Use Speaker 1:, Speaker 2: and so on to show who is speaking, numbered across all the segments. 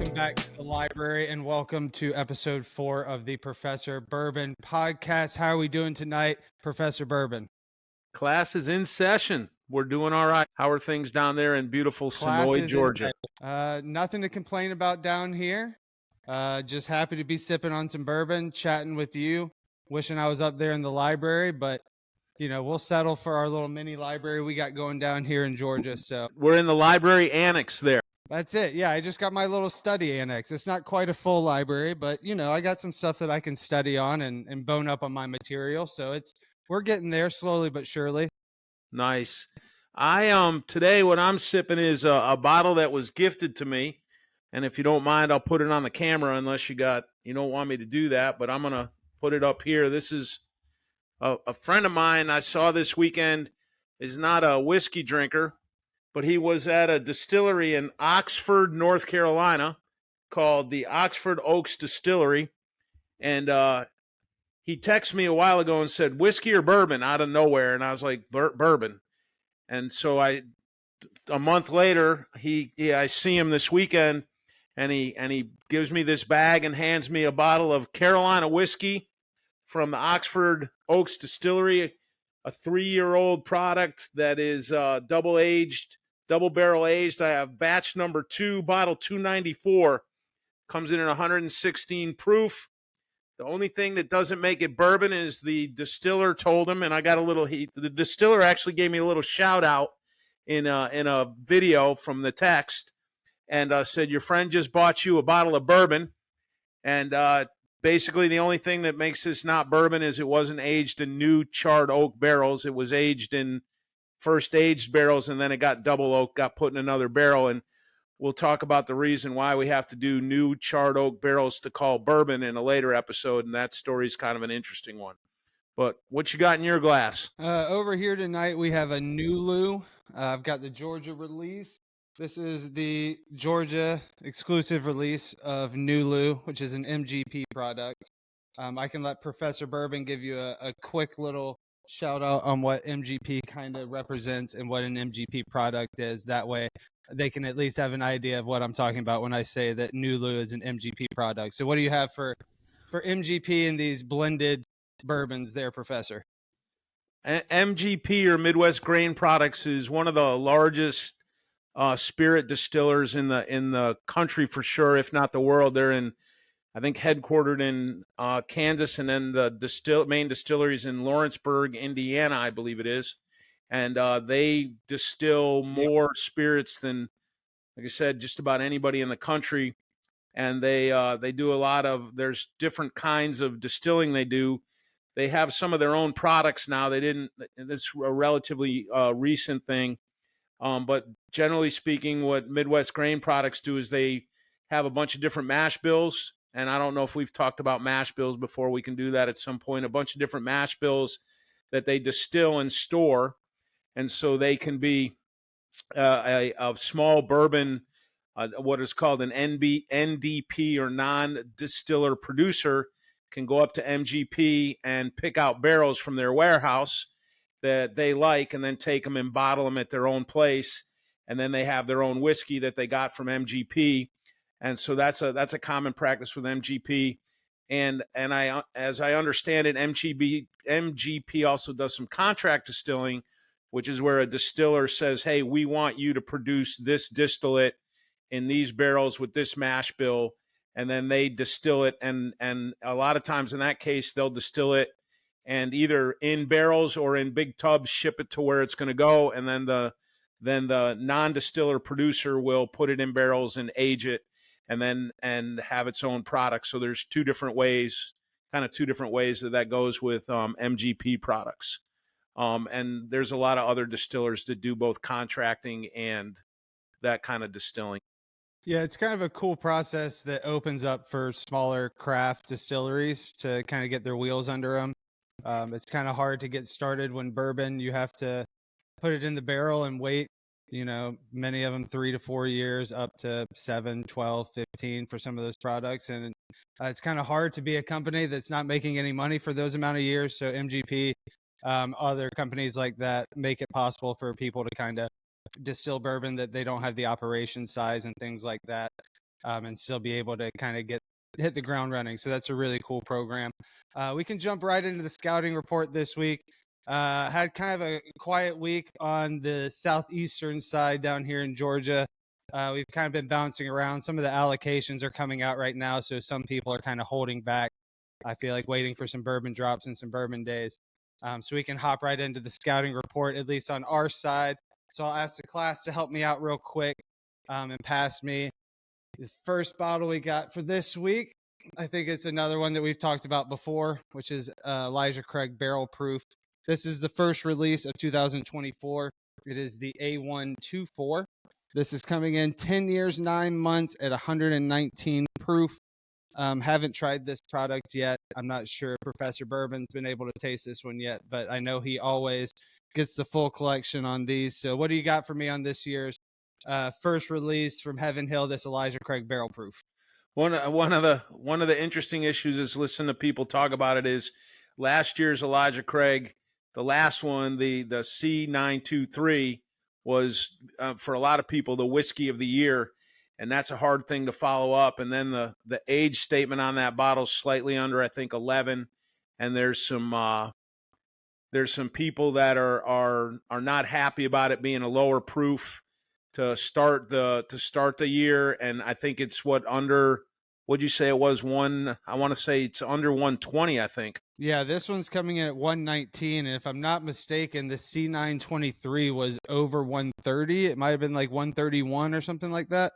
Speaker 1: Welcome back to the library and welcome to episode 4 of the Professor Bourbon Podcast. How are we doing tonight, Professor Bourbon?
Speaker 2: Class is in session. We're doing all right. How are things down there in beautiful
Speaker 1: Class
Speaker 2: Sonoy,
Speaker 1: is
Speaker 2: Georgia?
Speaker 1: nothing to complain about down here. Just happy to be sipping on some bourbon, chatting with you. Wishing I was up there in the library, but we'll settle for our little mini library we got going down here in Georgia. So
Speaker 2: We're in the library annex there.
Speaker 1: that's it. Yeah, I just got my little study annex. It's not quite a full library, but I got some stuff that I can study on and bone up on my material. So we're getting there slowly but surely.
Speaker 2: Nice. Today what I'm sipping is a bottle that was gifted to me, and if you don't mind, I'll put it on the camera unless you don't want me to do that, but I'm gonna put it up here. This is a friend of mine I saw this weekend. Is not a whiskey drinker, but he was at a distillery in Oxford, North Carolina, called the Oxford Oaks Distillery, and he texted me a while ago and said, whiskey or bourbon, out of nowhere, and I was like, bourbon. And so a month later, I see him this weekend, and he gives me this bag and hands me a bottle of Carolina whiskey from the Oxford Oaks Distillery, a 3-year-old product that is double barrel aged. I have batch number 2, bottle 294. Comes in at 116 proof. The only thing that doesn't make it bourbon is the distiller told him, and I got a little heat. The distiller actually gave me a little shout out in a video from the text, and said, your friend just bought you a bottle of bourbon, and basically the only thing that makes this not bourbon is it wasn't aged in new charred oak barrels. It was aged in first aged barrels, and then it got double oak, got put in another barrel, and we'll talk about the reason why we have to do new charred oak barrels to call bourbon in a later episode, and that story's kind of an interesting one. But what you got in your glass?
Speaker 1: Over here tonight, we have a Nulu. I've got the Georgia release. This is the Georgia exclusive release of Nulu, which is an MGP product. I can let Professor Bourbon give you a quick little shout out on what MGP kind of represents and what an MGP product is. That way they can at least have an idea of what I'm talking about when I say that Nulu is an MGP product. So what do you have for MGP in these blended bourbons there, Professor?
Speaker 2: MGP, or Midwest Grain Products, is one of the largest spirit distillers in the country for sure, if not the world. They're I think headquartered in Kansas, and then the main distilleries in Lawrenceburg, Indiana, I believe it is. And they distill more spirits than, like I said, just about anybody in the country. And they do a lot of, there's different kinds of distilling they do. They have some of their own products now. It's a relatively recent thing. But generally speaking, what Midwest Grain Products do is they have a bunch of different mash bills. And I don't know if we've talked about mash bills before. We can do that at some point. A bunch of different mash bills that they distill and store. And so they can be a small bourbon, what is called an NDP, or non-distiller producer, can go up to MGP and pick out barrels from their warehouse that they like, and then take them and bottle them at their own place. And then they have their own whiskey that they got from MGP. And so that's a common practice with MGP. And as I understand it, MGP also does some contract distilling, which is where a distiller says, hey, we want you to produce this distillate in these barrels with this mash bill. And then they distill it. And a lot of times in that case, they'll distill it and either in barrels or in big tubs, ship it to where it's going to go. And then the non-distiller producer will put it in barrels and age it, and have its own product. So there's two different ways that goes with MGP products. And there's a lot of other distillers that do both contracting and that kind of distilling.
Speaker 1: Yeah, it's kind of a cool process that opens up for smaller craft distilleries to kind of get their wheels under them. It's kind of hard to get started when bourbon, you have to put it in the barrel and wait, many of them 3 to 4 years, up to 7, 12, 15 for some of those products. And it's kind of hard to be a company that's not making any money for those amount of years. So MGP, other companies like that make it possible for people to kind of distill bourbon that they don't have the operation size and things like that. and still be able to kind of hit the ground running. So that's a really cool program. We can jump right into the scouting report this week. Had kind of a quiet week on the southeastern side down here in Georgia. We've kind of been bouncing around. Some of the allocations are coming out right now, so some people are kind of holding back. I feel like waiting for some bourbon drops and some bourbon days. So we can hop right into the scouting report, at least on our side. So I'll ask the class to help me out real quick and pass me the first bottle we got for this week. I think it's another one that we've talked about before, which is Elijah Craig Barrel Proof. This is the first release of 2024. It is the A124. This is coming in 10 years, 9 months at 119 proof. Haven't tried this product yet. I'm not sure Professor Bourbon's been able to taste this one yet, but I know he always gets the full collection on these. So what do you got for me on this year's first release from Heaven Hill, this Elijah Craig Barrel Proof?
Speaker 2: One of the interesting issues is listen to people talk about it is last year's Elijah Craig, the last one, the C923 was for a lot of people the whiskey of the year, and that's a hard thing to follow up. And then the age statement on that bottle is slightly under, I think, 11, and there's some people that are not happy about it being a lower proof to start the year, and I think it's what'd you say it was? I want to say it's under 120, I think.
Speaker 1: Yeah, this one's coming in at 119, and if I'm not mistaken, the C923 was over 130. It might have been like 131 or something like that.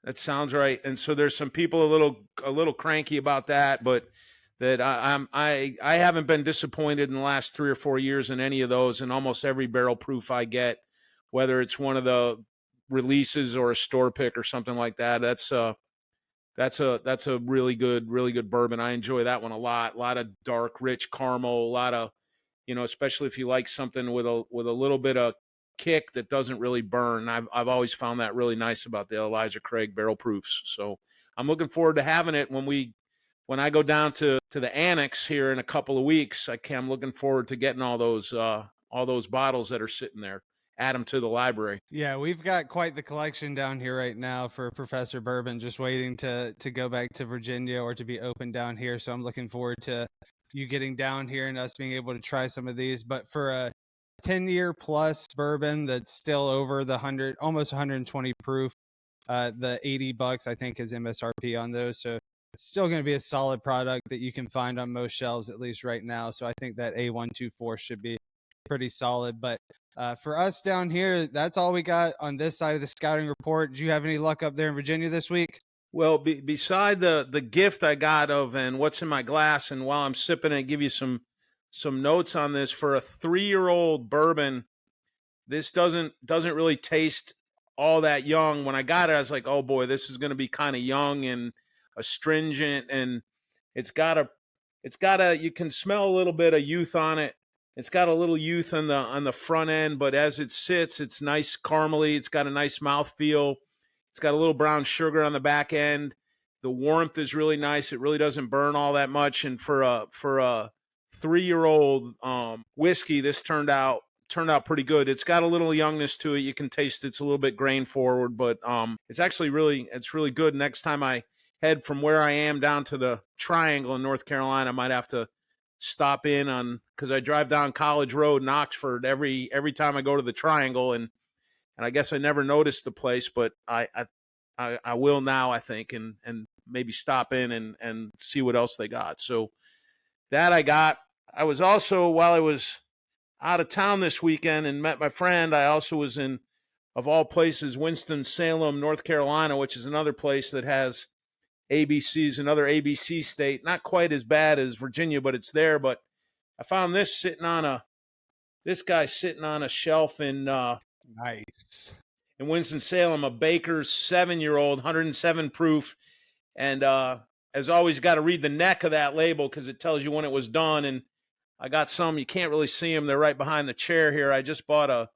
Speaker 2: That sounds right. And so there's some people a little cranky about that, but that I haven't been disappointed in the last 3 or 4 years in any of those, and almost every barrel proof I get, whether it's one of the releases or a store pick or something like that. That's a really good bourbon. I enjoy that one a lot. A lot of dark, rich caramel, a lot of, especially if you like something with a little bit of kick that doesn't really burn. I've always found that really nice about the Elijah Craig barrel proofs. So I'm looking forward to having it when I go down to the annex here in a couple of weeks. I'm looking forward to getting all those bottles that are sitting there. Add them to the library.
Speaker 1: Yeah, we've got quite the collection down here right now for Professor Bourbon, just waiting to go back to Virginia or to be open down here. So I'm looking forward to you getting down here and us being able to try some of these. But for a 10-year plus bourbon that's still over the 100, almost 120 proof, the $80 I think is MSRP on those. So it's still going to be a solid product that you can find on most shelves, at least right now. So I think that A124 should be pretty solid. But for us down here, that's all we got on this side of the scouting report. Did you have any luck up there in Virginia this week?
Speaker 2: Well, beside the gift I got of and what's in my glass, and while I'm sipping it, give you some notes on this. For a 3-year-old bourbon, this doesn't really taste all that young. When I got it, I was like, oh boy, this is going to be kind of young and astringent, and it's got a you can smell a little bit of youth on it. It's got a little youth on the front end, but as it sits, it's nice caramely. It's got a nice mouthfeel. It's got a little brown sugar on the back end. The warmth is really nice. It really doesn't burn all that much. And for a 3-year-old whiskey, this turned out pretty good. It's got a little youngness to it. You can taste it's a little bit grain forward, but it's actually really good. Next time I head from where I am down to the Triangle in North Carolina, I might have to stop in on, because I drive down College Road in Oxford every time I go to the Triangle, and I guess I never noticed the place, but I will now, I think, and maybe stop in and see what else they got. So that I got. I was also, while I was out of town this weekend and met my friend, I also was in, of all places, Winston-Salem, North Carolina, which is another place that has ABCs, another ABC state, not quite as bad as Virginia, but it's there. But I found this guy sitting on a shelf in
Speaker 1: Nice.
Speaker 2: in Winston-Salem, a Baker's 7-year-old, 107 proof, and as always, got to read the neck of that label because it tells you when it was done. And I got some, you can't really see them; they're right behind the chair here. I just bought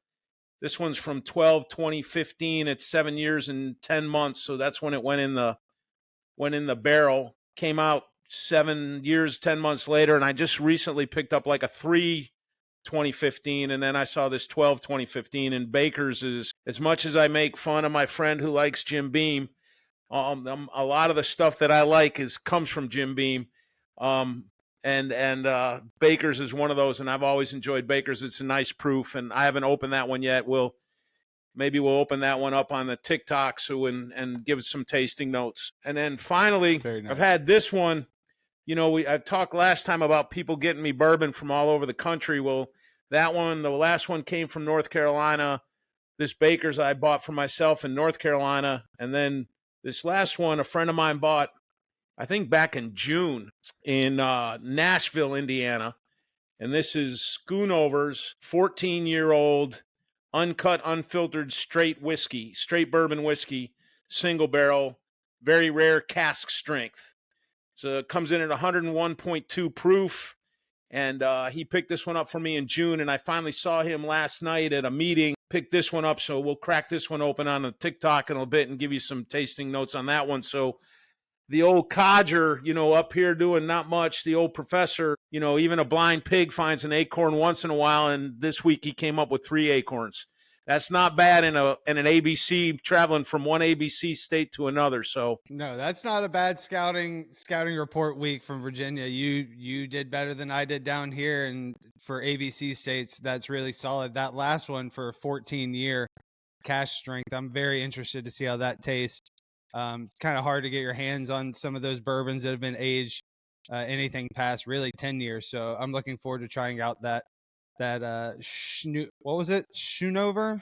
Speaker 2: this one's from 12/20/15. It's 7 years and 10 months, so that's when it went in the barrel. Came out 7 years, 10 months later, and I just recently picked up like a 3/20/15, and then I saw this 12/20/15. And Baker's is, as much as I make fun of my friend who likes Jim Beam, A lot of the stuff that I like comes from Jim Beam. And Baker's is one of those, and I've always enjoyed Baker's. It's a nice proof, and I haven't opened that one yet. Maybe we'll open that one up on the TikTok and give some tasting notes. And then finally,
Speaker 1: Very nice.
Speaker 2: I've had this one. I talked last time about people getting me bourbon from all over the country. Well, that one, the last one came from North Carolina. This Baker's I bought for myself in North Carolina. And then this last one, a friend of mine bought, I think back in June in Nashville, Indiana. And this is Schoonover's 14-year-old uncut, unfiltered, straight bourbon whiskey, single barrel, very rare cask strength. So it comes in at 101.2 proof. And he picked this one up for me in June. And I finally saw him last night at a meeting, picked this one up. So we'll crack this one open on the TikTok in a bit and give you some tasting notes on that one. So the old codger, up here doing not much. The old professor, even a blind pig finds an acorn once in a while. And this week he came up with 3 acorns. That's not bad in an ABC, traveling from one ABC state to another. So
Speaker 1: no, that's not a bad scouting report week from Virginia. You did better than I did down here, and for ABC states, that's really solid. That last one for a 14-year cash strength, I'm very interested to see how that tastes. It's kind of hard to get your hands on some of those bourbons that have been aged anything past really 10 years. So I'm looking forward to trying out that what was it? Schoonover?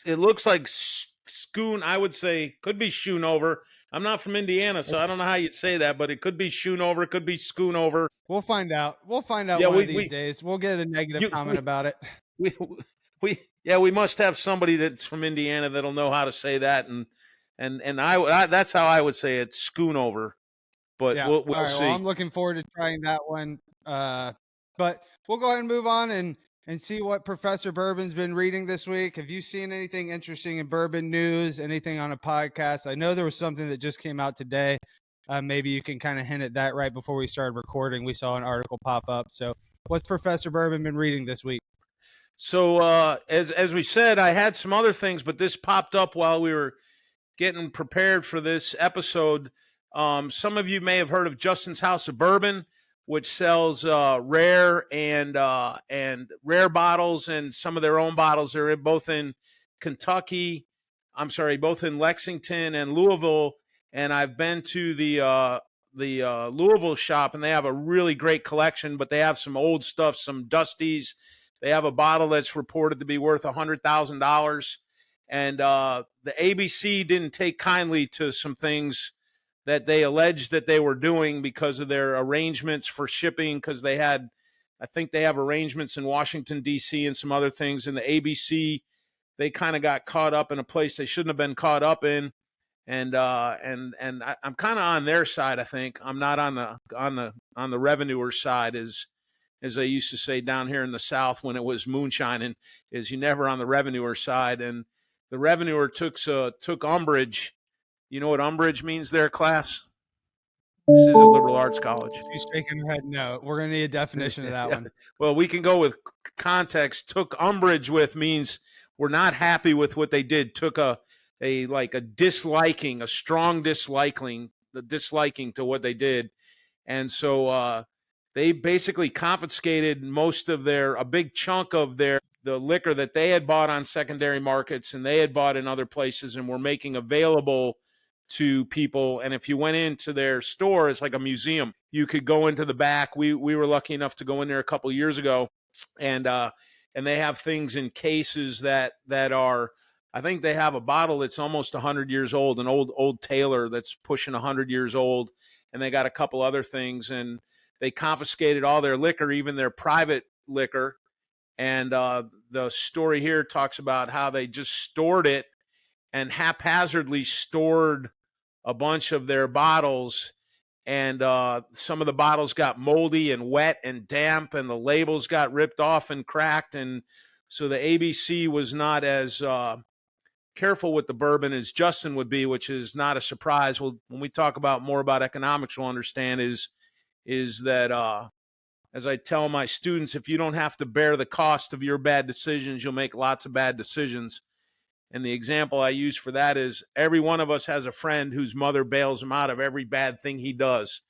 Speaker 2: It looks like Schoon. I would say could be Schoonover. I'm not from Indiana, so I don't know how you'd say that, but it could be Schoonover. It could be Schoonover.
Speaker 1: We'll find out. One of these days. We'll get a negative comment about it.
Speaker 2: We must have somebody that's from Indiana that'll know how to say that, and I that's how I would say it, Schoonover. But
Speaker 1: yeah.
Speaker 2: we'll
Speaker 1: right,
Speaker 2: see.
Speaker 1: Well, I'm looking forward to trying that one. But we'll go ahead and move on and see what Professor Bourbon's been reading this week. Have you seen anything interesting in bourbon news, anything on a podcast? I know there was something that just came out today. Maybe you can kind of hint at that right before we started recording. We saw an article pop up. So what's Professor Bourbon been reading this week?
Speaker 2: So as we said, I had some other things, but this popped up while we were getting prepared for this episode. Some of you may have heard of Justin's House of Bourbon, which sells rare and rare bottles and some of their own bottles. They're both in both in Lexington and Louisville. And I've been to the Louisville shop, and they have a really great collection, but they have some old stuff, some Dusties. They have a bottle that's reported to be worth $100,000. And the ABC didn't take kindly to some things that they alleged that they were doing because of their arrangements for shipping, because I think they have arrangements in Washington, D.C. and some other things. And the ABC, they kind of got caught up in a place they shouldn't have been caught up in. And I'm kind of on their side, I think. I'm not on the revenuer side, as they used to say down here in the South when it was moonshining, is you never on the revenuer side. And the revenuer took umbrage. You know what umbrage means there, class? This is a liberal arts college.
Speaker 1: She's shaking her head no. We're going to need a definition of that one.
Speaker 2: Well, we can go with context. Took umbrage with means we're not happy with what they did. Took a disliking, a strong disliking to what they did. And so they basically confiscated a big chunk of the liquor that they had bought on secondary markets and they had bought in other places and were making available to people. And if you went into their store, it's like a museum. You could go into the back. We were lucky enough to go in there a couple of years ago, and they have things in cases that are. I think they have a bottle that's almost 100 years old, an old Taylor that's pushing 100 years old, and they got a couple other things, and they confiscated all their liquor, even their private liquor. And the story here talks about how they just stored it and haphazardly stored a bunch of their bottles, and some of the bottles got moldy and wet and damp, and the labels got ripped off and cracked. And so the ABC was not as careful with the bourbon as Justin would be, which is not a surprise. Well, when we talk about more about economics, we'll understand is that as I tell my students, if you don't have to bear the cost of your bad decisions, you'll make lots of bad decisions. And the example I use for that is every one of us has a friend whose mother bails him out of every bad thing he does.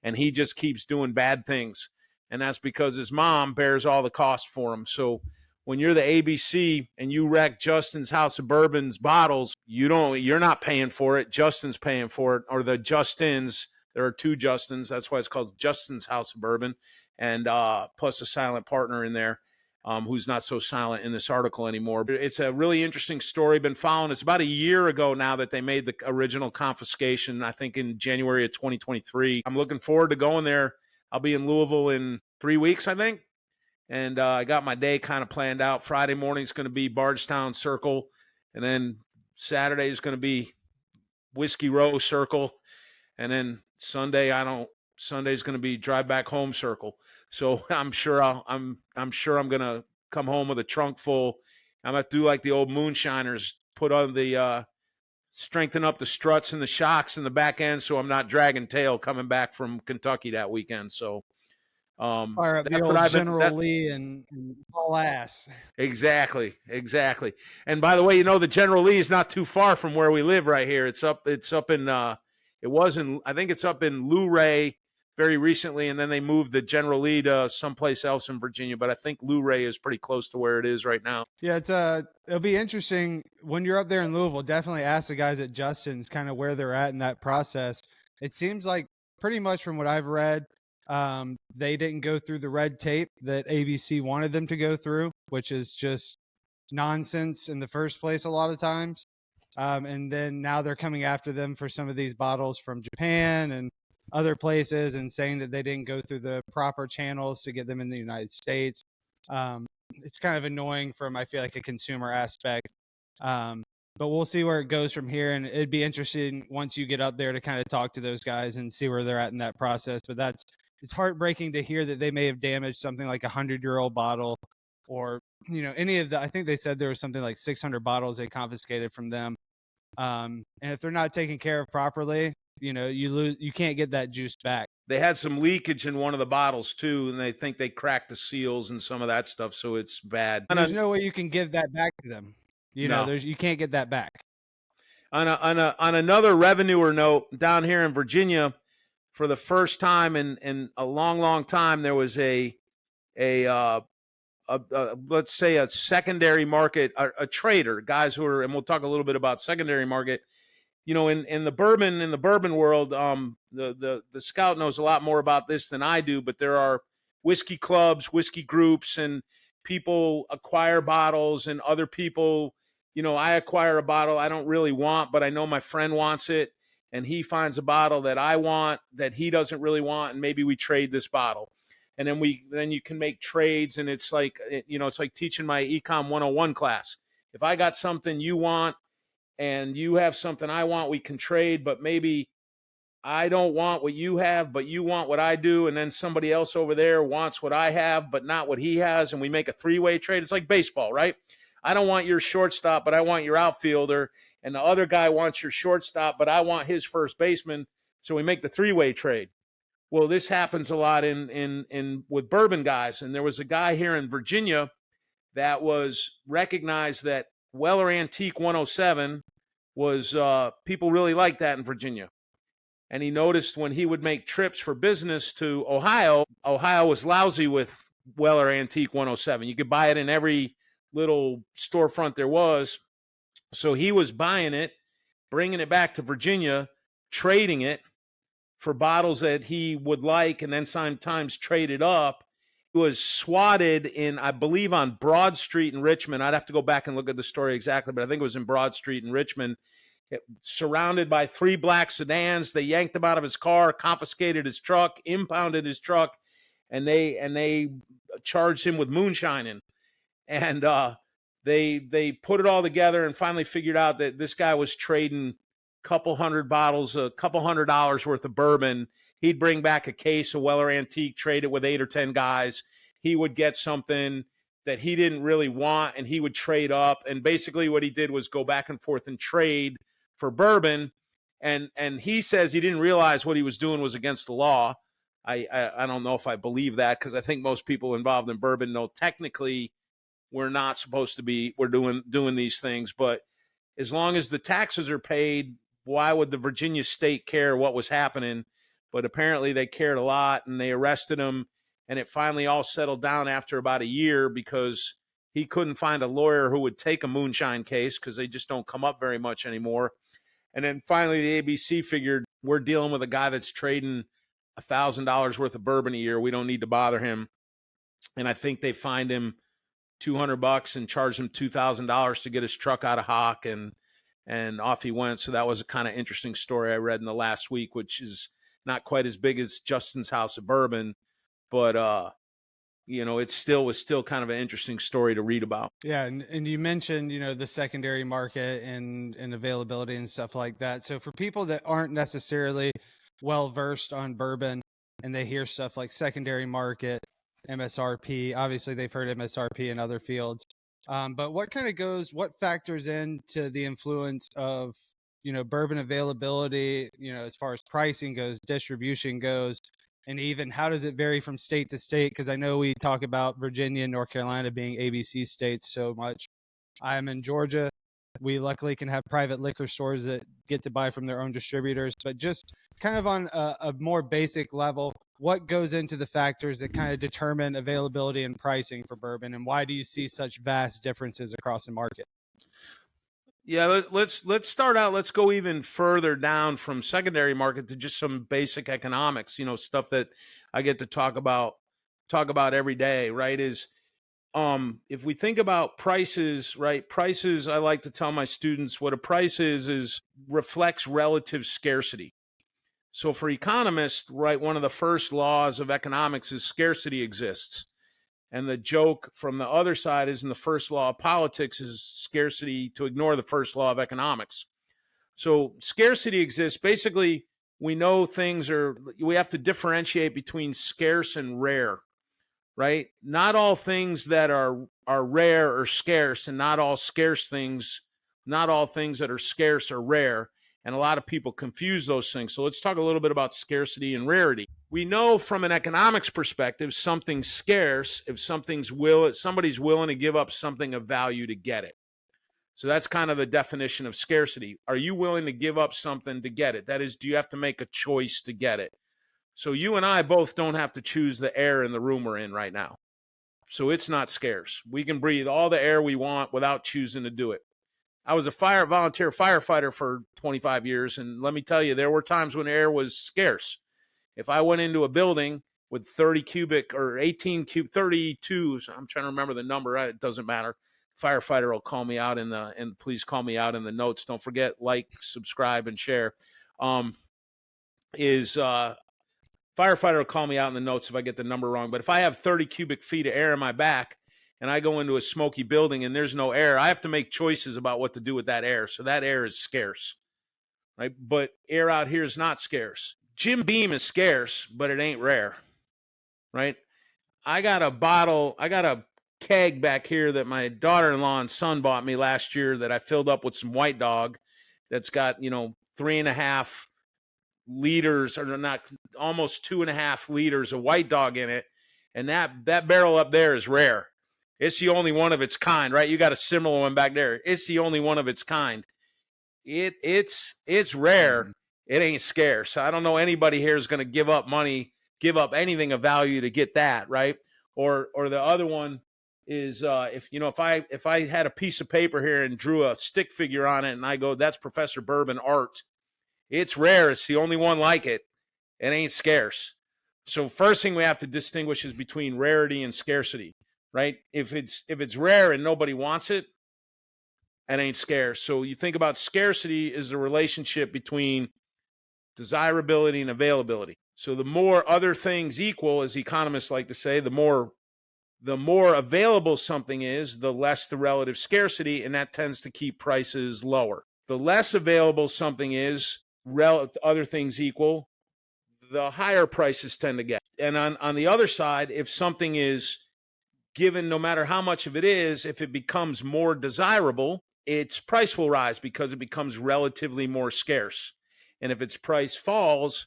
Speaker 2: And he just keeps doing bad things. And that's because his mom bears all the cost for him. So when you're the ABC and you wreck Justin's House of Bourbon's bottles, you're not paying for it. Justin's paying for it, or the Justins. There are two Justins. That's why it's called Justin's House of Bourbon, and plus a silent partner in there. Who's not so silent in this article anymore. But it's a really interesting story. Been following. It's about a year ago now that they made the original confiscation, I think in January of 2023. I'm looking forward to going there. I'll be in Louisville in 3 weeks, I think. And I got my day kind of planned out. Friday morning is going to be Bardstown Circle. And then Saturday is going to be Whiskey Row Circle. And then Sunday's going to be Drive Back Home Circle. So I'm sure I'm going to come home with a trunk full. I'm going to do like the old moonshiners, put on the strengthen up the struts and the shocks in the back end, so I'm not dragging tail coming back from Kentucky that weekend. So
Speaker 1: fire up the old General Lee and all ass.
Speaker 2: Exactly. And by the way, the General Lee is not too far from where we live right here. It's up in I think it's up in Luray very recently, and then they moved the General Lee to someplace else in Virginia. But I think Luray is pretty close to where it is right now.
Speaker 1: Yeah, it'll be interesting when you're up there in Louisville. Definitely ask the guys at Justin's kind of where they're at in that process. It seems like pretty much from what I've read, they didn't go through the red tape that ABC wanted them to go through, which is just nonsense in the first place a lot of times. And then now they're coming after them for some of these bottles from Japan and other places and saying that they didn't go through the proper channels to get them in the United States. It's kind of annoying from, I feel like, a consumer aspect. But we'll see where it goes from here. And it'd be interesting once you get up there to kind of talk to those guys and see where they're at in that process. But it's heartbreaking to hear that they may have damaged something like 100-year-old bottle, or, any of the, I think they said there was something like 600 bottles they confiscated from them. And if they're not taken care of properly, you can't get that juice back.
Speaker 2: They had some leakage in one of the bottles too, and they think they cracked the seals and some of that stuff, so it's bad.
Speaker 1: There's no way you can give that back to them. You can't get that back.
Speaker 2: On another revenue note, down here in Virginia, for the first time in a long time, there was a let's say a secondary market, a trader, guys who are, and we'll talk a little bit about secondary market. In the bourbon world, the Scout knows a lot more about this than I do, but there are whiskey clubs, whiskey groups, and people acquire bottles, and other people, I acquire a bottle I don't really want, but I know my friend wants it, and he finds a bottle that I want that he doesn't really want, and maybe we trade this bottle. And then you can make trades, and it's like, it's like teaching my Econ 101 class. If I got something you want, and you have something I want, we can trade, but maybe I don't want what you have, but you want what I do, and then somebody else over there wants what I have, but not what he has, and we make a three-way trade. It's like baseball, right? I don't want your shortstop, but I want your outfielder, and the other guy wants your shortstop, but I want his first baseman, so we make the three-way trade. Well, this happens a lot in with bourbon guys, and there was a guy here in Virginia that was recognized that Weller Antique 107 was people really liked that in Virginia. And he noticed when he would make trips for business to Ohio was lousy with Weller Antique 107. You could buy it in every little storefront there was. So he was buying it, bringing it back to Virginia, trading it for bottles that he would like, and then sometimes traded up. Was swatted in, I believe, on Broad Street in Richmond. I'd have to go back and look at the story exactly, but I think it was in Broad Street in Richmond. Surrounded by 3 black sedans. They yanked him out of his car, confiscated his truck, impounded his truck, and they charged him with moonshining. And they put it all together and finally figured out that this guy was trading a couple hundred bottles, a couple $100 worth of bourbon. He'd bring back a case of Weller Antique, trade it with 8 or 10 guys. He would get something that he didn't really want, and he would trade up. And basically what he did was go back and forth and trade for bourbon. And he says he didn't realize what he was doing was against the law. I don't know if I believe that, because I think most people involved in bourbon know technically we're not supposed to be, we're doing these things. But as long as the taxes are paid, why would the Virginia state care what was happening? But apparently they cared a lot, and they arrested him, and it finally all settled down after about a year because he couldn't find a lawyer who would take a moonshine case because they just don't come up very much anymore. And then finally the ABC figured, we're dealing with a guy that's trading $1,000 worth of bourbon a year. We don't need to bother him. And I think they fined him $200 and charged him $2,000 to get his truck out of hock, and off he went. So that was a kind of interesting story I read in the last week, which is not quite as big as Justin's House of Bourbon, but it was still kind of an interesting story to read about.
Speaker 1: Yeah, and you mentioned, the secondary market and availability and stuff like that. So for people that aren't necessarily well versed on bourbon and they hear stuff like secondary market, MSRP, obviously they've heard MSRP in other fields. But what factors into the influence of, bourbon availability, as far as pricing goes, distribution goes, and even how does it vary from state to state? Because I know we talk about Virginia and North Carolina being ABC states so much. I'm in Georgia. We luckily can have private liquor stores that get to buy from their own distributors. But just kind of on a more basic level, what goes into the factors that kind of determine availability and pricing for bourbon, and why do you see such vast differences across the market?
Speaker 2: Yeah, let's start out. Let's go even further down from secondary market to just some basic economics. Stuff that I get to talk about every day. Right? Is if we think about prices, right? Prices. I like to tell my students what a price is reflects relative scarcity. So for economists, right, one of the first laws of economics is scarcity exists. And the joke from the other side is in the first law of politics is scarcity to ignore the first law of economics. So scarcity exists. Basically, we know we have to differentiate between scarce and rare, right? Not all things that are rare are scarce, and not all things that are scarce are rare. And a lot of people confuse those things. So let's talk a little bit about scarcity and rarity. We know from an economics perspective, something's scarce if somebody's willing to give up something of value to get it. So that's kind of the definition of scarcity. Are you willing to give up something to get it? That is, do you have to make a choice to get it? So you and I both don't have to choose the air in the room we're in right now. So it's not scarce. We can breathe all the air we want without choosing to do it. I was a volunteer firefighter for 25 years, and let me tell you, there were times when air was scarce. If I went into a building with 30 cubic or 18 cubic, 32, I'm trying to remember the number, it doesn't matter. Firefighter will call me out and please call me out in the notes. Don't forget, like, subscribe, and share. Firefighter will call me out in the notes if I get the number wrong. But if I have 30 cubic feet of air in my back, and I go into a smoky building and there's no air, I have to make choices about what to do with that air. So that air is scarce, right? But air out here is not scarce. Jim Beam is scarce, but it ain't rare, right? I got a keg back here that my daughter-in-law and son bought me last year that I filled up with some White Dog that's got, 3.5 liters, or not, almost 2.5 liters of White Dog in it. And that barrel up there is rare. It's the only one of its kind, right? You got a similar one back there. It's the only one of its kind. It's rare. It ain't scarce. I don't know anybody here is going to give up money, give up anything of value to get that, right? Or the other one is if I had a piece of paper here and drew a stick figure on it and I go, that's Professor Bourbon art. It's rare. It's the only one like it. It ain't scarce. So first thing we have to distinguish is between rarity and scarcity. Right? If it's rare and nobody wants it, it ain't scarce. So you think about scarcity is the relationship between desirability and availability. So the more other things equal, as economists like to say, the more available something is, the less the relative scarcity, and that tends to keep prices lower. The less available something is, other things equal, the higher prices tend to get. And on the other side, if something is given, no matter how much of it is, if it becomes more desirable, its price will rise because it becomes relatively more scarce. And if its price falls,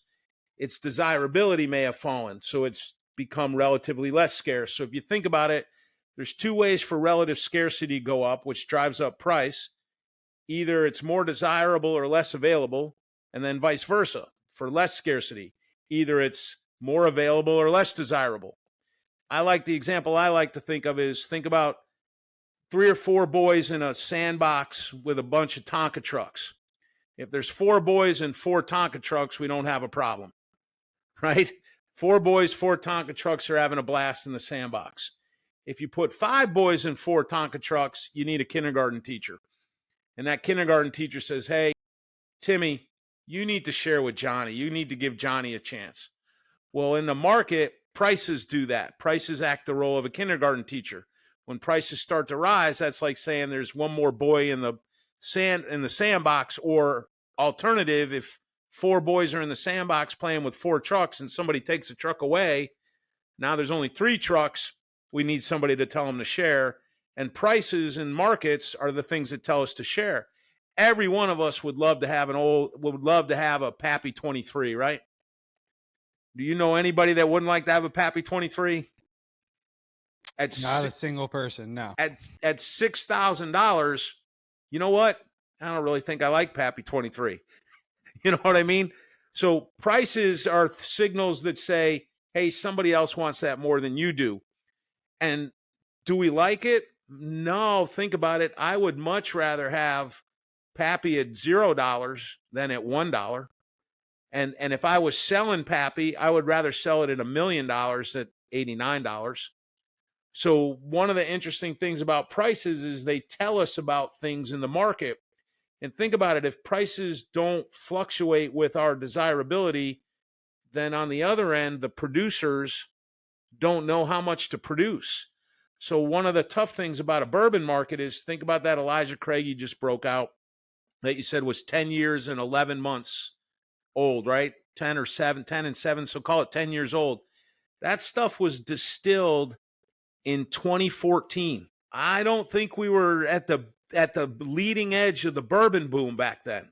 Speaker 2: its desirability may have fallen. So it's become relatively less scarce. So if you think about it, there's two ways for relative scarcity to go up, which drives up price. either it's more desirable or less available, and then vice versa for less scarcity. Either it's more available or less desirable. The example I like to think of is, think about 3 or 4 boys in a sandbox with a bunch of Tonka trucks. If there's 4 boys and 4 Tonka trucks, we don't have a problem, right? 4 boys, 4 Tonka trucks are having a blast in the sandbox. If you put 5 boys in 4 Tonka trucks, you need a kindergarten teacher. And that kindergarten teacher says, hey, Timmy, you need to share with Johnny. You need to give Johnny a chance. Well, in the market, prices do that. Prices act the role of a kindergarten teacher. When prices start to rise, that's like saying there's one more boy in the sandbox, or alternative, if 4 boys are in the sandbox playing with 4 trucks and somebody takes a truck away, now there's only 3 trucks. We need somebody to tell them to share. And prices in markets are the things that tell us to share. Every one of us would love to have a Pappy 23, right? Do you know anybody that wouldn't like to have a Pappy 23?
Speaker 1: Not a single person, no.
Speaker 2: At $6,000, you know what? I don't really think I like Pappy 23. You know what I mean? So prices are signals that say, hey, somebody else wants that more than you do. And do we like it? No, think about it. I would much rather have Pappy at $0 than at $1. And if I was selling Pappy, I would rather sell it at $1 million at $89. So one of the interesting things about prices is they tell us about things in the market. And think about it, if prices don't fluctuate with our desirability, then on the other end, the producers don't know how much to produce. So one of the tough things about a bourbon market is, think about that Elijah Craig you just broke out that you said was 10 years and 11 months old, right? 10 and 7, so call it 10 years old. That stuff was distilled in 2014. I don't think we were at the leading edge of the bourbon boom back then.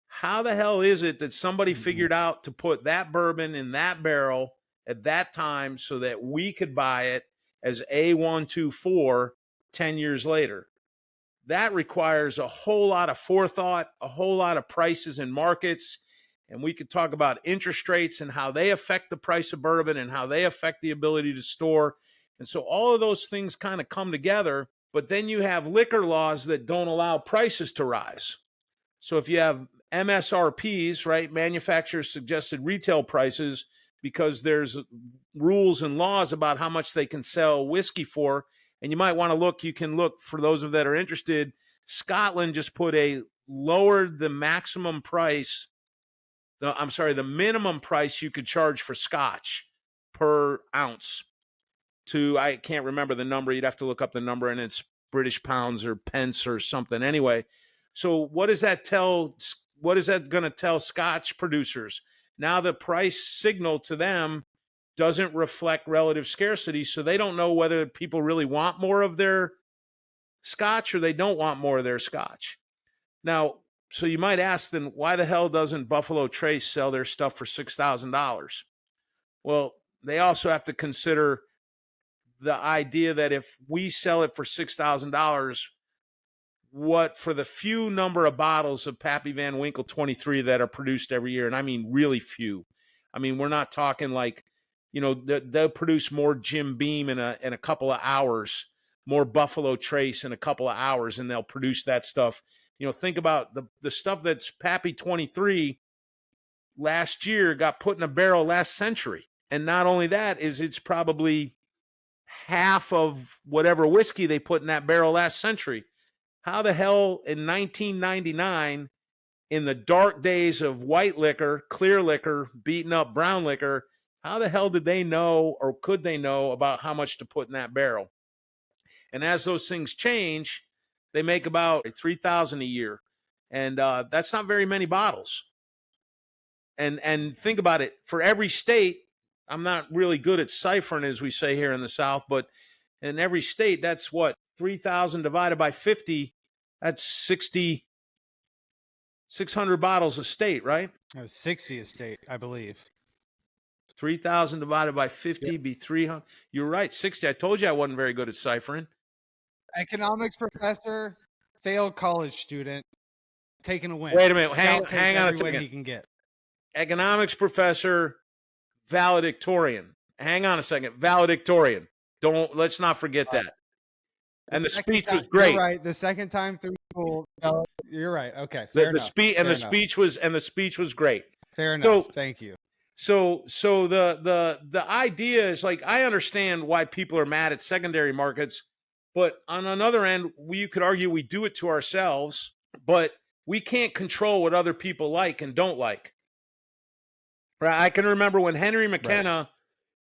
Speaker 2: How the hell is it that somebody figured out to put that bourbon in that barrel at that time so that we could buy it as A124 10 years later? That requires a whole lot of forethought, a whole lot of prices and markets. And we could talk about interest rates and how they affect the price of bourbon and how they affect the ability to store. And so all of those things kind of come together. But then you have liquor laws that don't allow prices to rise. So if you have MSRPs, right, manufacturers suggested retail prices, because there's rules and laws about how much they can sell whiskey for. And you might want to look, you can look, for those of that are interested, Scotland just lowered the maximum price, the minimum price you could charge for scotch per ounce to, I can't remember the number, you'd have to look up the number, and it's British pounds or pence or something. Anyway, so what does that tell? What is that going to tell scotch producers? Now the price signal to them doesn't reflect relative scarcity, so they don't know whether people really want more of their scotch or they don't want more of their scotch. Now, so you might ask, then why the hell doesn't Buffalo Trace sell their stuff for $6,000? Well, they also have to consider the idea that if we sell it for $6,000, what, for the few number of bottles of Pappy Van Winkle 23 that are produced every year, and I mean really few. I mean, we're not talking like, you know, they'll produce more Jim Beam in a couple of hours, more Buffalo Trace in a couple of hours, and they'll produce that stuff. You know, think about the stuff that's Pappy 23 last year got put in a barrel last century. And not only that, is it's probably half of whatever whiskey they put in that barrel last century. How the hell in 1999, in the dark days of white liquor, clear liquor, beaten up brown liquor, how the hell did they know, or could they know, about how much to put in that barrel? And as those things change, they make about 3,000 a year. And that's not very many bottles. And think about it, for every state, I'm not really good at ciphering, as we say here in the South, but in every state, that's what, 3,000 divided by 50, that's 600 bottles a state, right?
Speaker 1: 60 a state, I believe.
Speaker 2: 3,000 divided by 50 be 300. You're right, 60. I told you I wasn't very good at ciphering.
Speaker 1: Economics professor, failed college student. taking a win.
Speaker 2: Wait a minute.
Speaker 1: Scout
Speaker 2: Hang on a
Speaker 1: every win
Speaker 2: second.
Speaker 1: he can get.
Speaker 2: Economics professor, valedictorian. Hang on a second. Valedictorian. Let's not forget that. And the speech was great.
Speaker 1: You're right. The second time through school. You're right. Okay.
Speaker 2: The speech was great.
Speaker 1: Fair enough. Thank you.
Speaker 2: So the idea is, like, I understand why people are mad at secondary markets, but on another end, you could argue we do it to ourselves, but we can't control what other people like and don't like. Right? I can remember when Henry McKenna,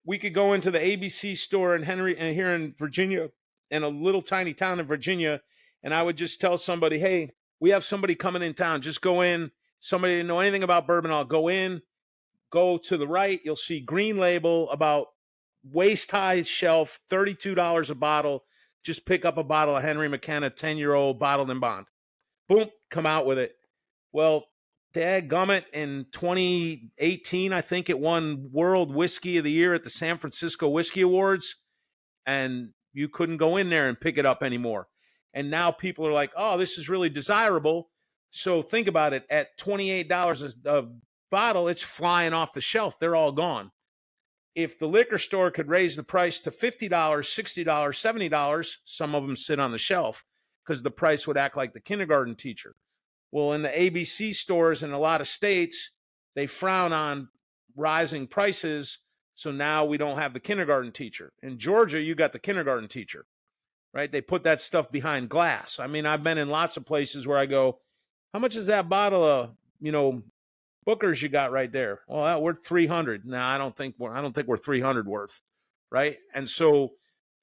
Speaker 2: we could go into the ABC store in here in Virginia, in a little tiny town in Virginia, and I would just tell somebody, hey, we have somebody coming in town. Just go in. Somebody didn't know anything about bourbon. I'll go in. Go to the right. You'll see green label, about waist-high shelf, $32 a bottle. Just pick up a bottle of Henry McKenna, 10-year-old, bottled in bond. Boom, come out with it. Well, dadgummit, in 2018, I think it won World Whiskey of the Year at the San Francisco Whiskey Awards, and you couldn't go in there and pick it up anymore. And now people are like, oh, this is really desirable. So think about it. At $28 a bottle, it's flying off the shelf. They're all gone. If the liquor store could raise the price to $50, $60, $70, some of them sit on the shelf because the price would act like the kindergarten teacher. Well, in the ABC stores in a lot of states, they frown on rising prices, so now we don't have the kindergarten teacher. In Georgia, you got the kindergarten teacher, right? They put that stuff behind glass. I mean, I've been in lots of places where I go, how much is that bottle of, Booker's you got right there? Well, we're $300. No, I don't think we're $300 worth, right? And so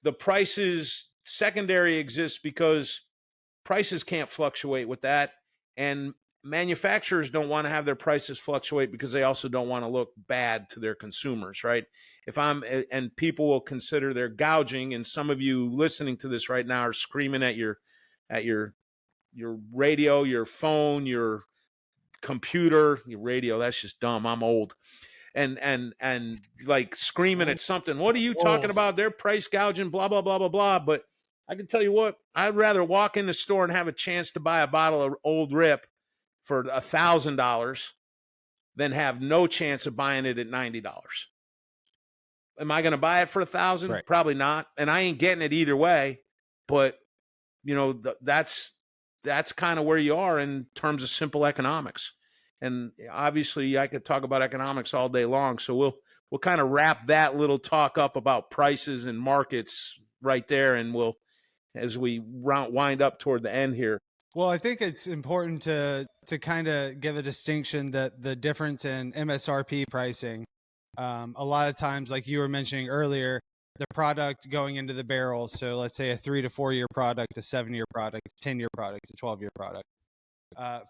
Speaker 2: the prices secondary exists because prices can't fluctuate with that, and manufacturers don't want to have their prices fluctuate because they also don't want to look bad to their consumers, right? And people will consider they're gouging, and some of you listening to this right now are screaming at your radio, your phone, your computer, your radio. That's just dumb. I'm old. And like screaming at something. What are you talking about? They're price gouging, blah, blah, blah, blah, blah. But I can tell you what, I'd rather walk in the store and have a chance to buy a bottle of Old Rip for $1,000 than have no chance of buying it at $90. Am I going to buy it for $1,000?
Speaker 1: Right.
Speaker 2: Probably not. And I ain't getting it either way. But that's kind of where you are in terms of simple economics. And obviously I could talk about economics all day long. So we'll kind of wrap that little talk up about prices and markets right there. And as we wind up toward the end here.
Speaker 1: Well, I think it's important to kind of give a distinction that the difference in MSRP pricing, a lot of times, like you were mentioning earlier, the product going into the barrel. So let's say a 3 to 4 year product, a 7-year product, a 10-year product, a 12-year product.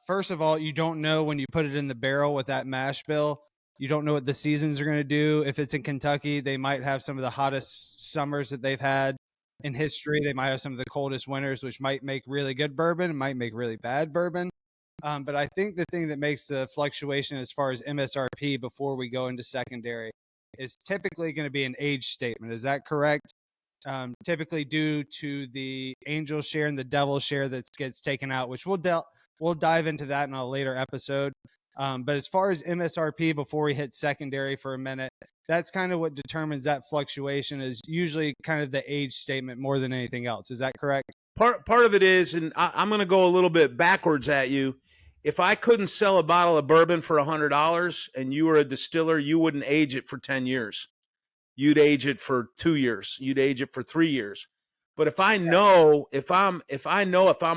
Speaker 1: First of all, you don't know when you put it in the barrel with that mash bill. You don't know what the seasons are going to do. If it's in Kentucky, they might have some of the hottest summers that they've had in history. They might have some of the coldest winters, which might make really good bourbon, might make really bad bourbon. But I think the thing that makes the fluctuation as far as MSRP before we go into secondary is typically going to be an age statement. Is that correct? Typically due to the angel share and the devil share that gets taken out, which we'll dive into that in a later episode. But as far as MSRP, before we hit secondary for a minute, that's kind of what determines that fluctuation, is usually kind of the age statement more than anything else. Is that correct?
Speaker 2: Part of it is, and I'm going to go a little bit backwards at you. If I couldn't sell a bottle of bourbon for $100 and you were a distiller, you wouldn't age it for 10 years. You'd age it for 2 years. You'd age it for 3 years. But if I know, if I'm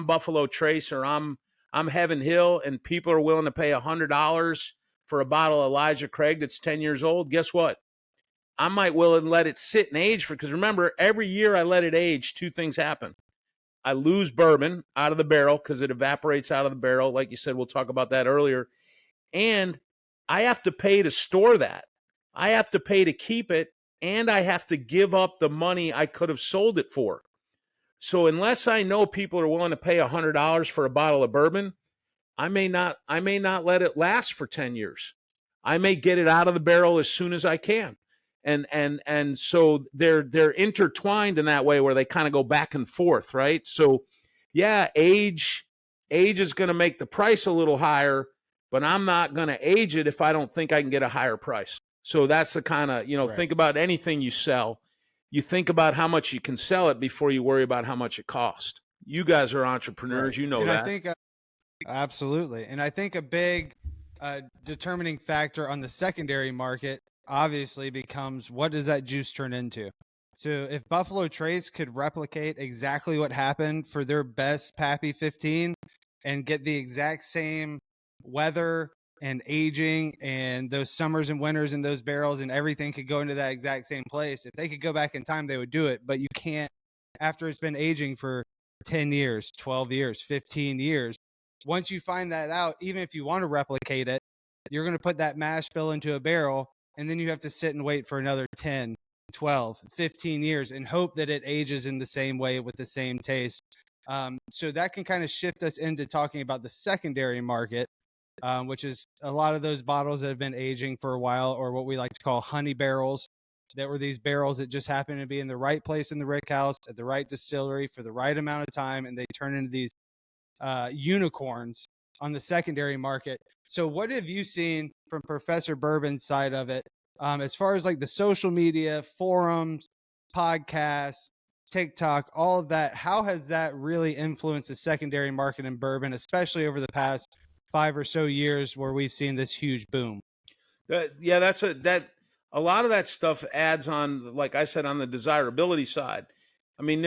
Speaker 2: Buffalo Trace or I'm Heaven Hill and people are willing to pay $100 for a bottle of Elijah Craig that's 10 years old, guess what? I might will and let it sit and age because remember, every year I let it age, 2 things happen. I lose bourbon out of the barrel because it evaporates out of the barrel. Like you said, we'll talk about that earlier. And I have to pay to store that. I have to pay to keep it, and I have to give up the money I could have sold it for. So unless I know people are willing to pay $100 for a bottle of bourbon, I may not let it last for 10 years. I may get it out of the barrel as soon as I can. And so they're intertwined in that way where they kind of go back and forth, right? So yeah, age age is going to make the price a little higher, but I'm not going to age it if I don't think I can get a higher price. So that's the kind of,
Speaker 1: Right.
Speaker 2: think about anything you sell. You think about how much you can sell it before you worry about how much it costs. You guys are entrepreneurs.
Speaker 1: Right.
Speaker 2: You know
Speaker 1: And
Speaker 2: that.
Speaker 1: I think absolutely. And I think a big determining factor on the secondary market obviously becomes, what does that juice turn into? So if Buffalo Trace could replicate exactly what happened for their best Pappy 15 and get the exact same weather and aging and those summers and winters in those barrels, and everything could go into that exact same place, if they could go back in time, they would do it. But you can't after it's been aging for 10 years, 12 years, 15 years. Once you find that out, even if you want to replicate it, you're going to put that mash bill into a barrel, and then you have to sit and wait for another 10, 12, 15 years and hope that it ages in the same way with the same taste. So that can kind of shift us into talking about the secondary market, which is a lot of those bottles that have been aging for a while, or what we like to call honey barrels, that were these barrels that just happen to be in the right place in the rick house at the right distillery for the right amount of time, and they turn into these unicorns on the secondary market. So what have you seen from Professor Bourbon's side of it, as far as like the social media, forums, podcasts, TikTok, all of that? How has that really influenced the secondary market in bourbon, especially over the past 5 or so years where we've seen this huge boom?
Speaker 2: Yeah, a lot of that stuff adds on, like I said, on the desirability side. I mean,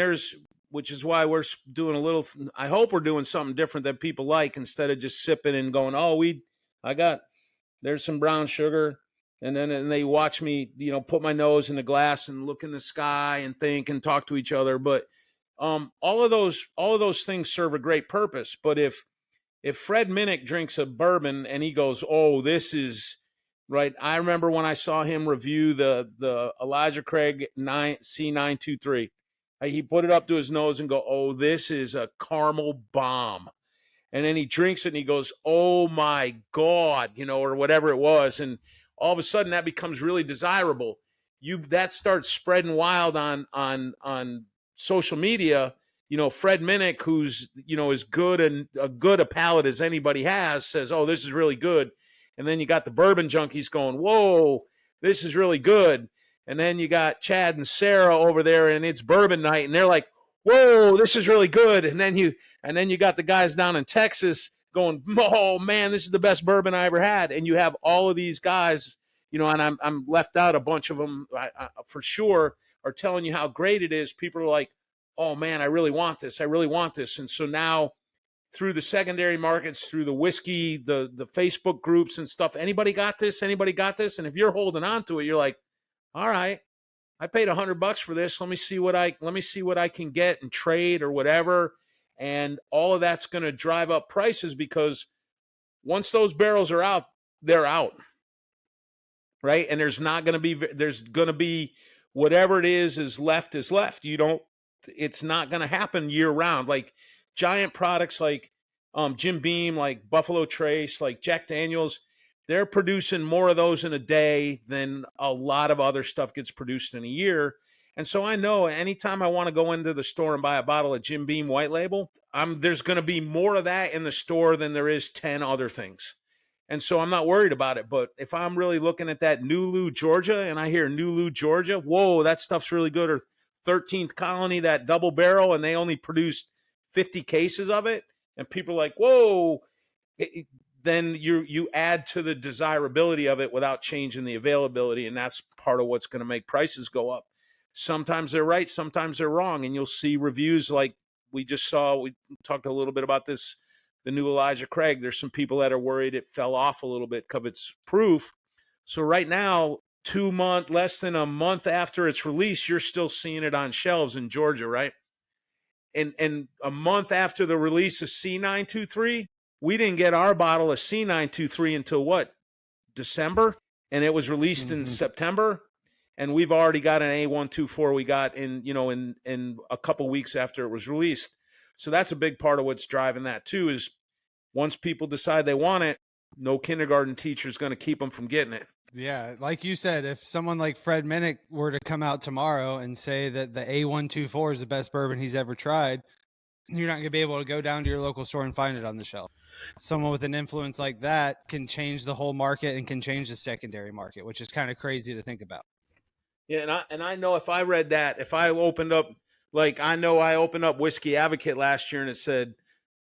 Speaker 2: which is why we're doing I hope we're doing something different that people like, instead of just sipping and going, oh, there's some brown sugar. And they watch me, put my nose in the glass and look in the sky and think and talk to each other. But all of those things serve a great purpose. But if Fred Minnick drinks a bourbon and he goes, oh, this is right. I remember when I saw him review the Elijah Craig C923. He put it up to his nose and go, oh, this is a caramel bomb. And then he drinks it and he goes, oh my God, or whatever it was. And all of a sudden that becomes really desirable. That starts spreading wild on social media. Fred Minnick, who's, as good and a good a palate as anybody has, says, oh, this is really good. And then you got the bourbon junkies going, whoa, this is really good. And then you got Chad and Sarah over there, and it's bourbon night, and they're like, whoa, this is really good. And then you got the guys down in Texas going, oh man, this is the best bourbon I ever had. And you have all of these guys, and I'm left out a bunch of them, for sure, are telling you how great it is. People are like, oh man, I really want this. I really want this. And so now, through the secondary markets, through the whiskey, the Facebook groups and stuff, anybody got this? Anybody got this? And if you're holding on to it, you're like, all right, I paid $100 for this. Let me see what I can get and trade or whatever. And all of that's going to drive up prices, because once those barrels are out, they're out. Right? And there's going to be whatever it is left is left. It's not going to happen year round. Like giant products like Jim Beam, like Buffalo Trace, like Jack Daniels, they're producing more of those in a day than a lot of other stuff gets produced in a year. And so I know anytime I want to go into the store and buy a bottle of Jim Beam White Label, there's going to be more of that in the store than there is 10 other things. And so I'm not worried about it. But if I'm really looking at that Nulu, Georgia, and I hear Nulu, Georgia, whoa, that stuff's really good. Or 13th Colony, that double barrel, and they only produced 50 cases of it. And people are like, whoa, then you add to the desirability of it without changing the availability. And that's part of what's going to make prices go up. Sometimes they're right, sometimes they're wrong. And you'll see reviews like we just saw. We talked a little bit about this, the new Elijah Craig. There's some people that are worried it fell off a little bit because it's proof. So right now, less than a month after its release, you're still seeing it on shelves in Georgia, right? And a month after the release of C923, we didn't get our bottle of C923 until what? December? And it was released in September. And we've already got an A124 we got in a couple weeks after it was released. So that's a big part of what's driving that too, is once people decide they want it, no kindergarten teacher is going to keep them from getting it.
Speaker 1: Yeah, like you said, if someone like Fred Minnick were to come out tomorrow and say that the A124 is the best bourbon he's ever tried, you're not going to be able to go down to your local store and find it on the shelf. Someone with an influence like that can change the whole market and can change the secondary market, which is kind of crazy to think about.
Speaker 2: Yeah, and I know if I read that, if I opened up, like I know I opened up Whiskey Advocate last year and it said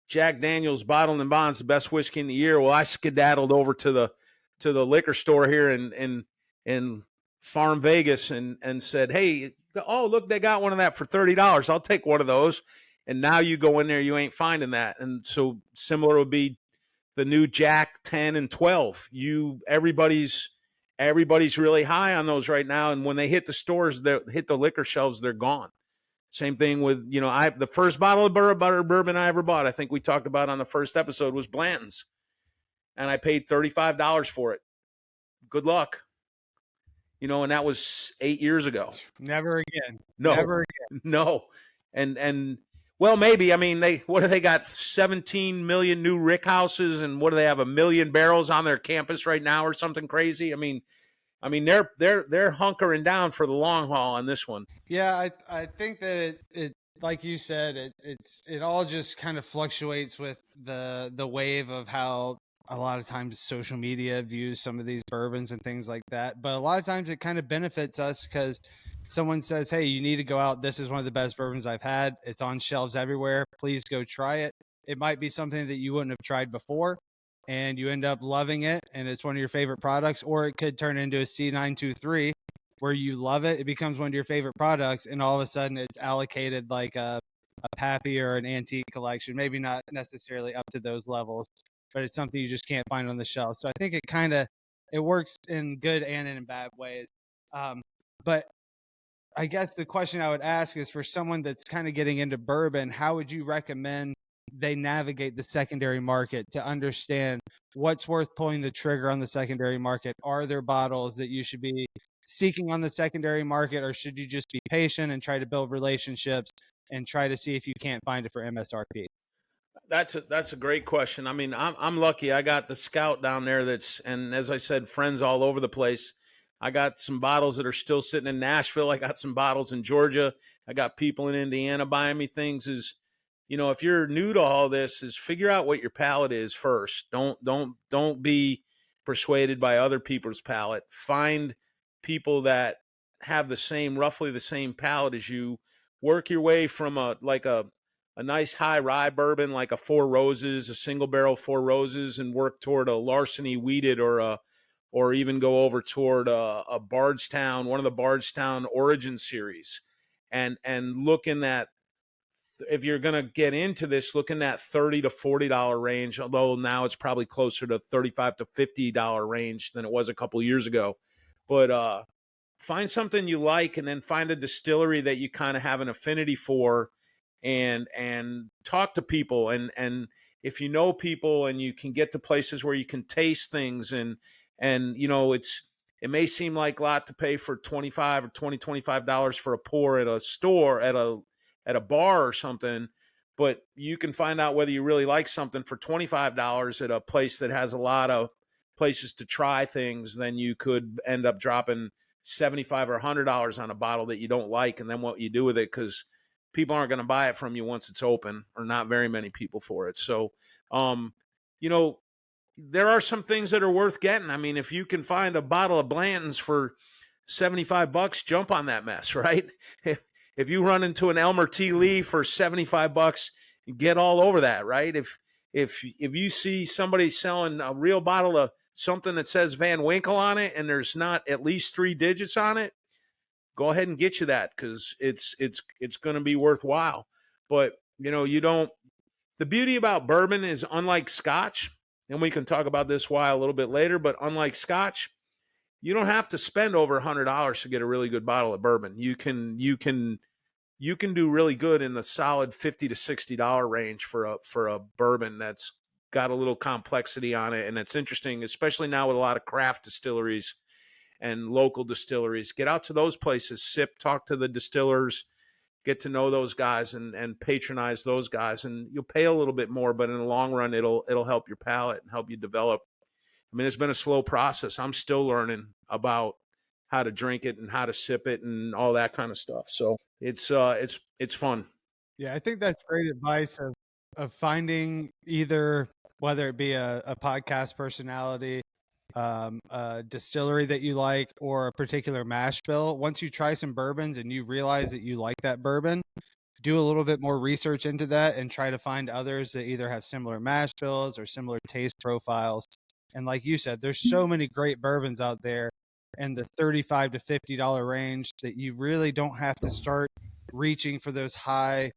Speaker 2: Jack Daniel's Bottled and Bond's the best whiskey in the year. Well, I skedaddled over to the liquor store here in Farm Vegas and said, hey, oh look, they got one of that for $30. I'll take one of those. And now you go in there, you ain't finding that. And so similar would be the new Jack 10 and 12. Everybody's really high on those right now, and when they hit the stores, they hit the liquor shelves, they're gone. Same thing with, the first bottle of bourbon I ever bought, I think we talked about on the first episode, was Blanton's, and I paid $35 for it. Good luck. And that was 8 years ago.
Speaker 1: Never again.
Speaker 2: No.
Speaker 1: Never again.
Speaker 2: No. And well, maybe. I mean, what do they got? 17 million new rick houses, and what do they have? 1 million barrels on their campus right now, or something crazy? I mean, they're hunkering down for the long haul on this one.
Speaker 1: Yeah, I think that it like you said, it all just kind of fluctuates with the wave of how a lot of times social media views some of these bourbons and things like that. But a lot of times it kind of benefits us because someone says, hey, you need to go out. This is one of the best bourbons I've had. It's on shelves everywhere. Please go try it. It might be something that you wouldn't have tried before, and you end up loving it, and it's one of your favorite products. Or it could turn into a C923 where you love it. It becomes one of your favorite products, and all of a sudden it's allocated like a Pappy or an antique collection. Maybe not necessarily up to those levels, but it's something you just can't find on the shelf. So I think it works in good and in bad ways. But I guess the question I would ask is, for someone that's kind of getting into bourbon, how would you recommend they navigate the secondary market to understand what's worth pulling the trigger on the secondary market? Are there bottles that you should be seeking on the secondary market, or should you just be patient and try to build relationships and try to see if you can't find it for MSRP?
Speaker 2: That's a great question. I mean, I'm lucky. I got the Scout down there and as I said, friends all over the place. I got some bottles that are still sitting in Nashville. I got some bottles in Georgia. I got people in Indiana buying me things. If you're new to all this, is figure out what your palate is first. Don't be persuaded by other people's palate. Find people that have roughly the same palate as you. Work your way from a nice high rye bourbon, like a Four Roses, a single barrel Four Roses, and work toward a Larceny Wheated or even go over toward a Bardstown, one of the Bardstown Origin series, and look in that. If you're going to get into this, look in that $30 to $40 range, although now it's probably closer to $35 to $50 range than it was a couple of years ago. But find something you like, and then find a distillery that you kind of have an affinity for, and talk to people. And if you know people and you can get to places where you can taste things, and it may seem like a lot to pay for $25 or $25 for a pour at a store, at a bar or something, but you can find out whether you really like something for $25 at a place that has a lot of places to try things. Then you could end up dropping $75 or $100 on a bottle that you don't like, and then what you do with it, because people aren't going to buy it from you once it's open, or not very many people for it. So, there are some things that are worth getting. I mean, if you can find a bottle of Blanton's for $75, jump on that mess, right? If you run into an Elmer T. Lee for $75, get all over that, right? If you see somebody selling a real bottle of something that says Van Winkle on it and there's not at least 3 digits on it, go ahead and get you that, because it's going to be worthwhile. But the beauty about bourbon is, unlike Scotch, and we can talk about this why a little bit later, but unlike Scotch, you don't have to spend over $100 to get a really good bottle of bourbon. You can do really good in the solid $50 to $60 range for a bourbon that's got a little complexity on it. And it's interesting, especially now with a lot of craft distilleries and local distilleries. Get out to those places, sip, talk to the distillers, get to know those guys, and patronize those guys. And you'll pay a little bit more, but in the long run, it'll help your palate and help you develop. I mean, it's been a slow process. I'm still learning about how to drink it and how to sip it and all that kind of stuff. So it's fun.
Speaker 1: Yeah, I think that's great advice of finding either, whether it be a podcast personality, a distillery that you like, or a particular mash bill. Once you try some bourbons and you realize that you like that bourbon, do a little bit more research into that and try to find others that either have similar mash bills or similar taste profiles. And like you said, there's so many great bourbons out there in the $35 to $50 range that you really don't have to start reaching for those high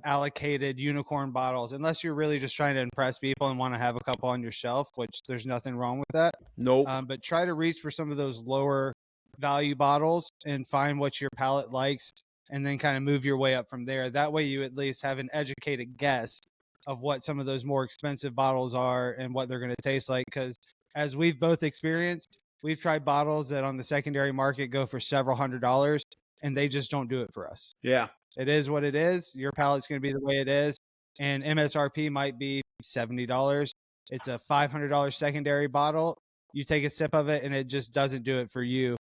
Speaker 1: allocated unicorn bottles unless you're really just trying to impress people and want to have a couple on your shelf, which there's nothing wrong with that.
Speaker 2: Nope.
Speaker 1: But try to reach for some of those lower value bottles and find what your palate likes, and then kind of move your way up from there. That way you at least have an educated guess of what some of those more expensive bottles are and what they're going to taste like. Because as we've both experienced, we've tried bottles that on the secondary market go for several $100s, and they just don't do it for us.
Speaker 2: Yeah.
Speaker 1: It is what it is. Your palate's going to be the way it is. And MSRP might be $70. It's a $500 secondary bottle. You take a sip of it and it just doesn't do it for you.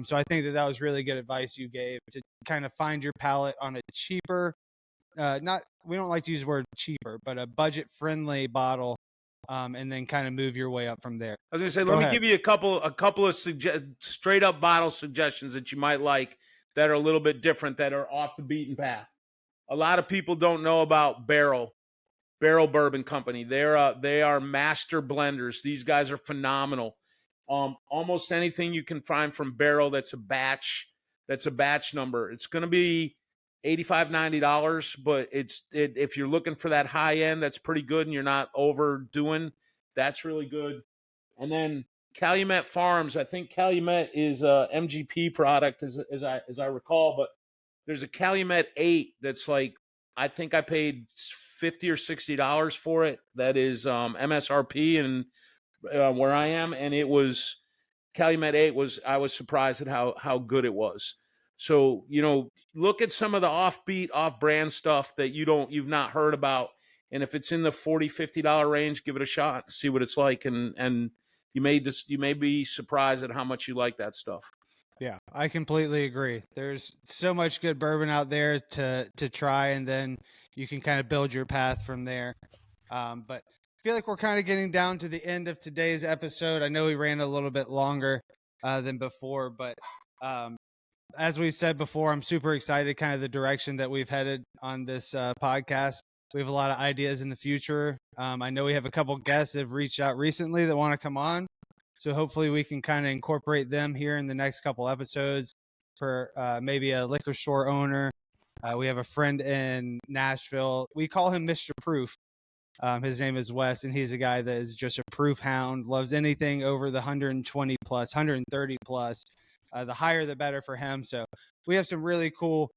Speaker 1: So I think that was really good advice you gave to kind of find your palate on a cheaper, we don't like to use the word cheaper, but a budget friendly bottle. And then kind of move your way up from there.
Speaker 2: I was going to say, let me give you a couple of straight up bottle suggestions that you might like that are a little bit different, that are off the beaten path. A lot of people don't know about Barrel Bourbon Company. They are master blenders. These guys are phenomenal. Almost anything you can find from Barrel that's a batch number. It's going to be $85, $90, but if you're looking for that high end, that's pretty good, and you're not overdoing, that's really good. And then Calumet Farms, I think Calumet is a MGP product, as I recall, but there's a Calumet 8 that's like, I think I paid $50 or $60 for it. That is MSRP, and where I am, and it was Calumet 8 I was surprised at how good it was. So, look at some of the offbeat, off-brand stuff that you've not heard about, and if it's in the $40, $50 range, give it a shot, see what it's like, and you may be surprised at how much you like that stuff.
Speaker 1: Yeah, I completely agree. There's so much good bourbon out there to try, and then you can kind of build your path from there. But I feel like we're kind of getting down to the end of today's episode. I know we ran a little bit longer than before, but as we've said before, I'm super excited kind of the direction that we've headed on this podcast. We have a lot of ideas in the future. I know we have a couple guests that have reached out recently that want to come on. So hopefully we can kind of incorporate them here in the next couple episodes for maybe a liquor store owner. We have a friend in Nashville. We call him Mr. Proof. His name is Wes, and he's a guy that is just a proof hound, loves anything over the 120 plus, 130 plus. The higher, the better for him. So we have some really cool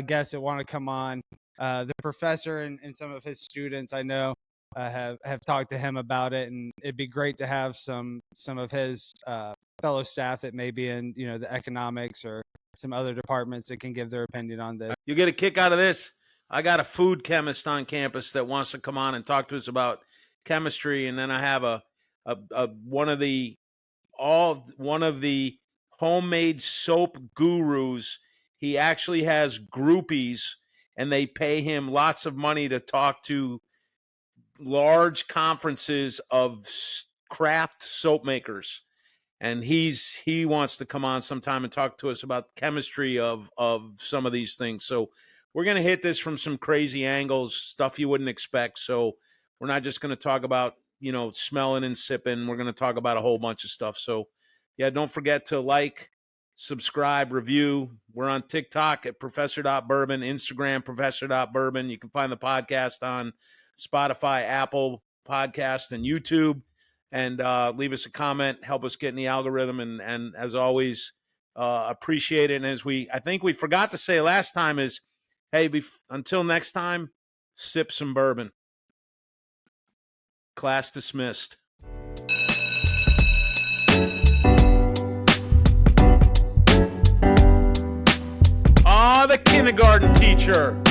Speaker 1: guests that want to come on. The professor and some of his students, I know, have talked to him about it, and it'd be great to have some of his fellow staff that may be in the economics or some other departments that can give their opinion on this.
Speaker 2: You get a kick out of this. I got a food chemist on campus that wants to come on and talk to us about chemistry, and then I have one of the homemade soap gurus. He actually has groupies, and they pay him lots of money to talk to large conferences of craft soap makers. And he wants to come on sometime and talk to us about chemistry of some of these things. So we're going to hit this from some crazy angles, stuff you wouldn't expect. So we're not just going to talk about, smelling and sipping. We're going to talk about a whole bunch of stuff. So yeah, don't forget to like, subscribe, review. We're on TikTok at professor.bourbon, Instagram, professor.bourbon. You can find the podcast on Spotify, Apple Podcast, and YouTube. And leave us a comment, help us get in the algorithm. And as always, appreciate it. And I think we forgot to say last time is, hey, until next time, sip some bourbon. Class dismissed. The kindergarten teacher.